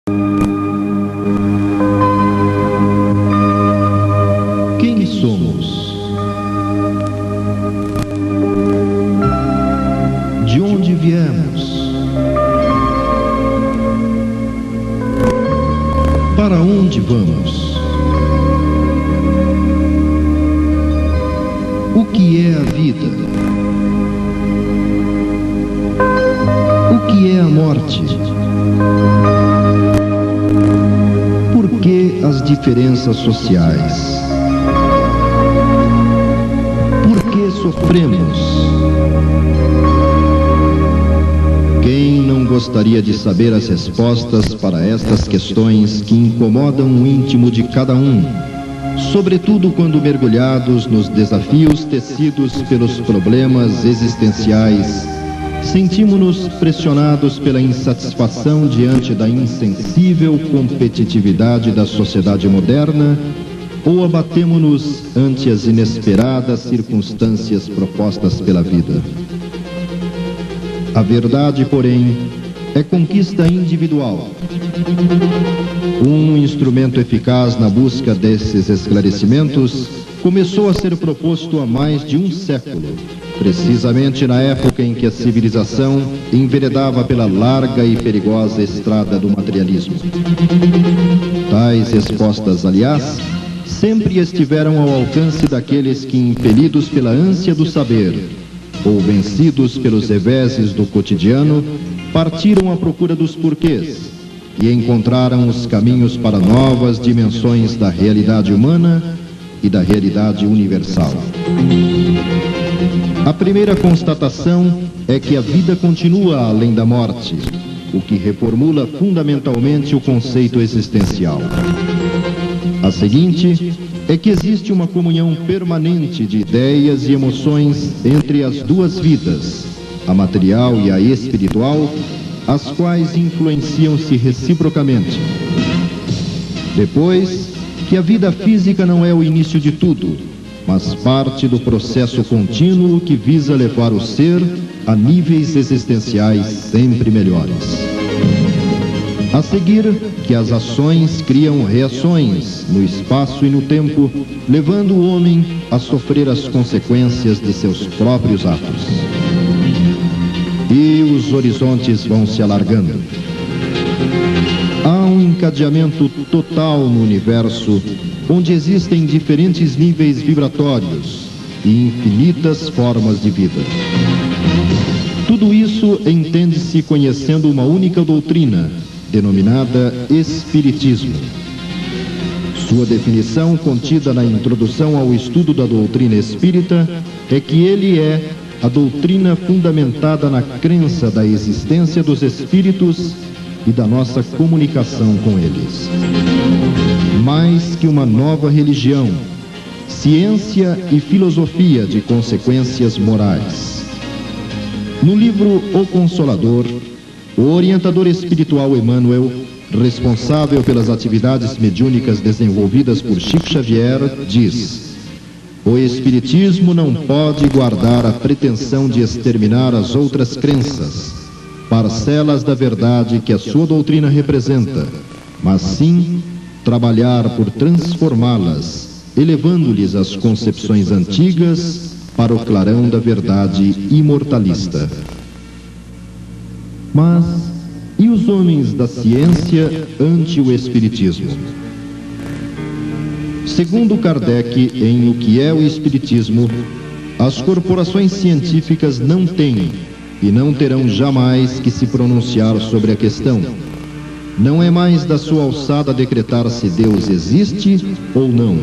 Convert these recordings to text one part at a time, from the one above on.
Quem somos? De onde viemos? Para onde vamos? O que é a vida? O que é a morte? Por que as diferenças sociais? Por que sofremos? Quem não gostaria de saber as respostas para estas questões que incomodam o íntimo de cada um, sobretudo quando mergulhados nos desafios tecidos pelos problemas existenciais, sentimos-nos pressionados pela insatisfação diante da insensível competitividade da sociedade moderna, ou abatemo-nos ante as inesperadas circunstâncias propostas pela vida. A verdade, porém, é conquista individual. Um instrumento eficaz na busca desses esclarecimentos começou a ser proposto há mais de um século, precisamente na época em que a civilização enveredava pela larga e perigosa estrada do materialismo. Tais respostas, aliás, sempre estiveram ao alcance daqueles que, impelidos pela ânsia do saber, ou vencidos pelos reveses do cotidiano, partiram à procura dos porquês e encontraram os caminhos para novas dimensões da realidade humana e da realidade universal. A primeira constatação é que a vida continua além da morte, o que reformula fundamentalmente o conceito existencial. A seguinte é que existe uma comunhão permanente de ideias e emoções entre as duas vidas, a material e a espiritual, as quais influenciam-se reciprocamente. Depois, que a vida física não é o início de tudo, mas parte do processo contínuo que visa levar o ser a níveis existenciais sempre melhores. A seguir, que as ações criam reações no espaço e no tempo, levando o homem a sofrer as consequências de seus próprios atos. E os horizontes vão se alargando. Há um encadeamento total no universo, onde existem diferentes níveis vibratórios e infinitas formas de vida. Tudo isso entende-se conhecendo uma única doutrina, denominada Espiritismo. Sua definição, contida na introdução ao estudo da doutrina espírita, é que ele é a doutrina fundamentada na crença da existência dos espíritos e da nossa comunicação com eles. Mais que uma nova religião, ciência e filosofia de consequências morais. No livro O Consolador, o orientador espiritual Emmanuel, responsável pelas atividades mediúnicas desenvolvidas por Chico Xavier, diz: o Espiritismo não pode guardar a pretensão de exterminar as outras crenças, parcelas da verdade que a sua doutrina representa, mas sim trabalhar por transformá-las, elevando-lhes as concepções antigas para o clarão da verdade imortalista. Mas, e os homens da ciência ante o Espiritismo? Segundo Kardec, em O que é o Espiritismo, as corporações científicas não têm e não terão jamais que se pronunciar sobre a questão. Não é mais da sua alçada decretar se Deus existe ou não.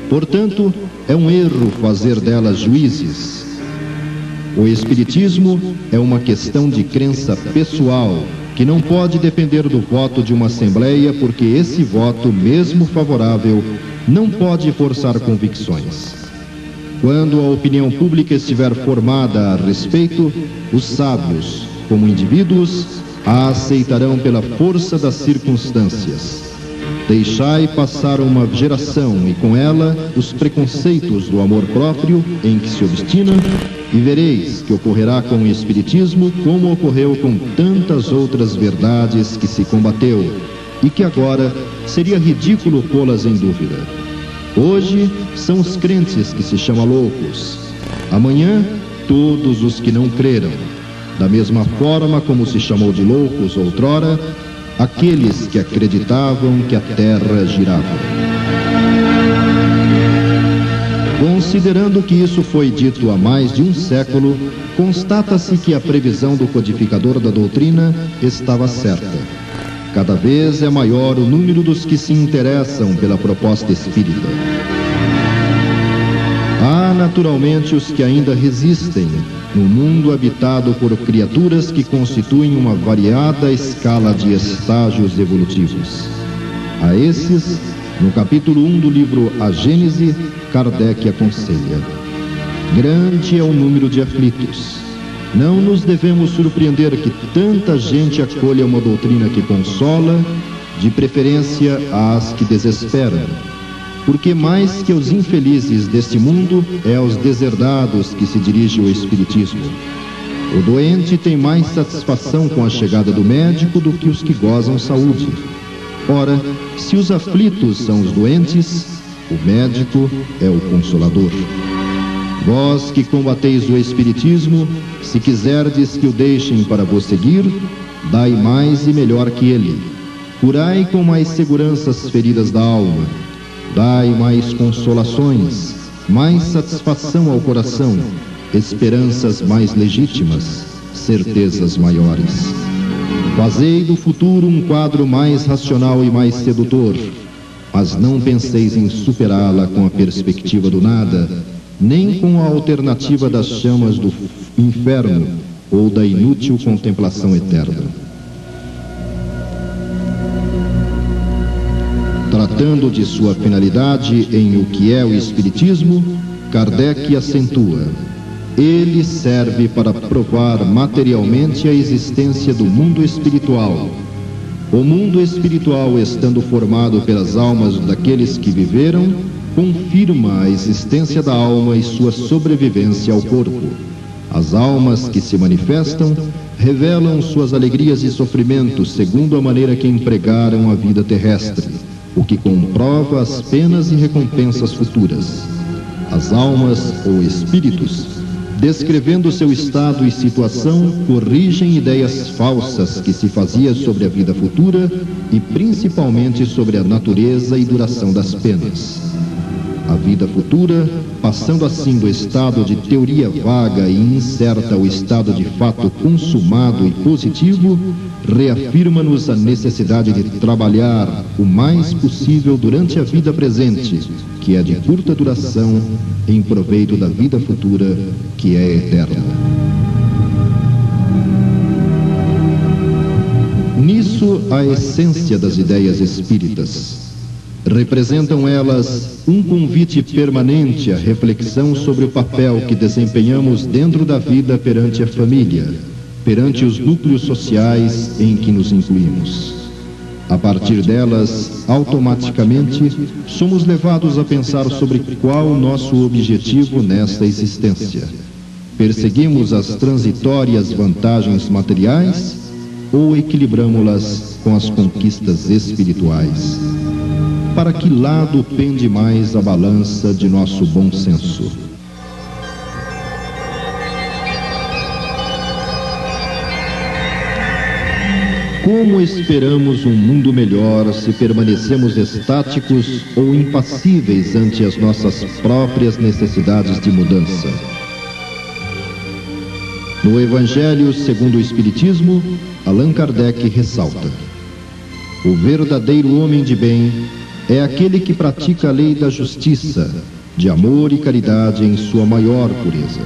Portanto, é um erro fazer delas juízes. O Espiritismo é uma questão de crença pessoal, que não pode depender do voto de uma assembleia, porque esse voto, mesmo favorável, não pode forçar convicções. Quando a opinião pública estiver formada a respeito, os sábios, como indivíduos, a aceitarão pela força das circunstâncias. Deixai passar uma geração e com ela os preconceitos do amor próprio em que se obstina, e vereis que ocorrerá com o Espiritismo como ocorreu com tantas outras verdades que se combateu, e que agora seria ridículo pô-las em dúvida. Hoje são os crentes que se chamam loucos. Amanhã, todos os que não creram. Da mesma forma como se chamou de loucos outrora, aqueles que acreditavam que a terra girava. Considerando que isso foi dito há mais de um século, constata-se que a previsão do codificador da doutrina estava certa. Cada vez é maior o número dos que se interessam pela proposta espírita. Há naturalmente os que ainda resistem no mundo habitado por criaturas que constituem uma variada escala de estágios evolutivos. A esses, no capítulo 1 do livro A Gênese, Kardec aconselha: grande é o número de aflitos. Não nos devemos surpreender que tanta gente acolha uma doutrina que consola, de preferência às que desesperam. Porque mais que os infelizes deste mundo, é aos deserdados que se dirige o Espiritismo. O doente tem mais satisfação com a chegada do médico do que os que gozam saúde. Ora, se os aflitos são os doentes, o médico é o consolador. Vós que combateis o Espiritismo, se quiserdes que o deixem para vos seguir, dai mais e melhor que ele. Curai com mais segurança as feridas da alma. Dai mais consolações, mais satisfação ao coração, esperanças mais legítimas, certezas maiores. Fazei do futuro um quadro mais racional e mais sedutor, mas não penseis em superá-la com a perspectiva do nada, nem com a alternativa das chamas do inferno ou da inútil contemplação eterna. Tratando de sua finalidade em O que é o Espiritismo, Kardec acentua: ele serve para provar materialmente a existência do mundo espiritual. O mundo espiritual, estando formado pelas almas daqueles que viveram, confirma a existência da alma e sua sobrevivência ao corpo. As almas que se manifestam revelam suas alegrias e sofrimentos segundo a maneira que empregaram a vida terrestre, o que comprova as penas e recompensas futuras. As almas ou espíritos, descrevendo seu estado e situação, corrigem ideias falsas que se fazia sobre a vida futura e principalmente sobre a natureza e duração das penas. A vida futura, passando assim do estado de teoria vaga e incerta ao estado de fato consumado e positivo, reafirma-nos a necessidade de trabalhar o mais possível durante a vida presente, que é de curta duração, em proveito da vida futura, que é eterna. Nisso a essência das ideias espíritas. Representam elas um convite permanente à reflexão sobre o papel que desempenhamos dentro da vida perante a família, perante os núcleos sociais em que nos incluímos. A partir delas, automaticamente, somos levados a pensar sobre qual o nosso objetivo nesta existência. Perseguimos as transitórias vantagens materiais ou equilibramos-las com as conquistas espirituais? Para que lado pende mais a balança de nosso bom senso? Como esperamos um mundo melhor se permanecemos estáticos ou impassíveis ante as nossas próprias necessidades de mudança? No Evangelho segundo o Espiritismo, Allan Kardec ressalta: o verdadeiro homem de bem é aquele que pratica a lei da justiça, de amor e caridade em sua maior pureza.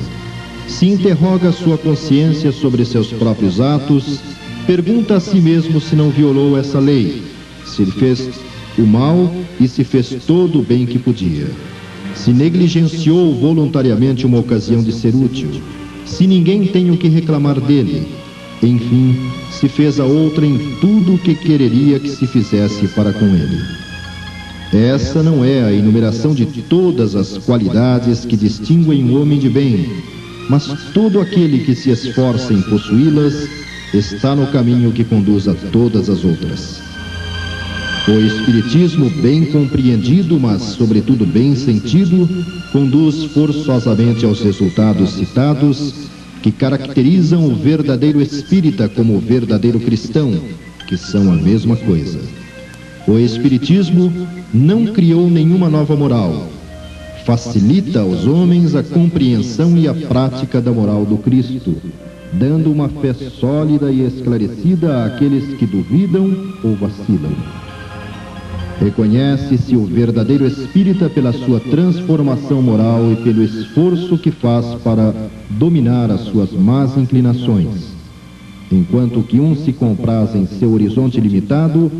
Se interroga sua consciência sobre seus próprios atos, pergunta a si mesmo se não violou essa lei, se fez o mal e se fez todo o bem que podia, se negligenciou voluntariamente uma ocasião de ser útil, se ninguém tem o que reclamar dele, enfim, se fez a outrem tudo o que quereria que se fizesse para com ele. Essa não é a enumeração de todas as qualidades que distinguem um homem de bem, mas todo aquele que se esforça em possuí-las está no caminho que conduz a todas as outras. O Espiritismo, bem compreendido, mas sobretudo bem sentido, conduz forçosamente aos resultados citados, que caracterizam o verdadeiro espírita como o verdadeiro cristão, que são a mesma coisa. O Espiritismo não criou nenhuma nova moral. Facilita aos homens a compreensão e a prática da moral do Cristo, dando uma fé sólida e esclarecida àqueles que duvidam ou vacilam. Reconhece-se o verdadeiro espírita pela sua transformação moral e pelo esforço que faz para dominar as suas más inclinações. Enquanto que um se compraz em seu horizonte limitado,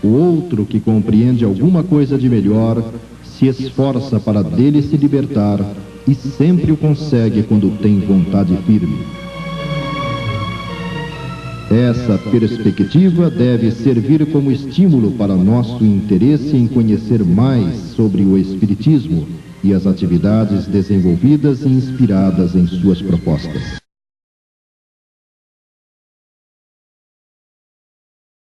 o outro, que compreende alguma coisa de melhor, se esforça para dele se libertar e sempre o consegue quando tem vontade firme. Essa perspectiva deve servir como estímulo para nosso interesse em conhecer mais sobre o Espiritismo e as atividades desenvolvidas e inspiradas em suas propostas.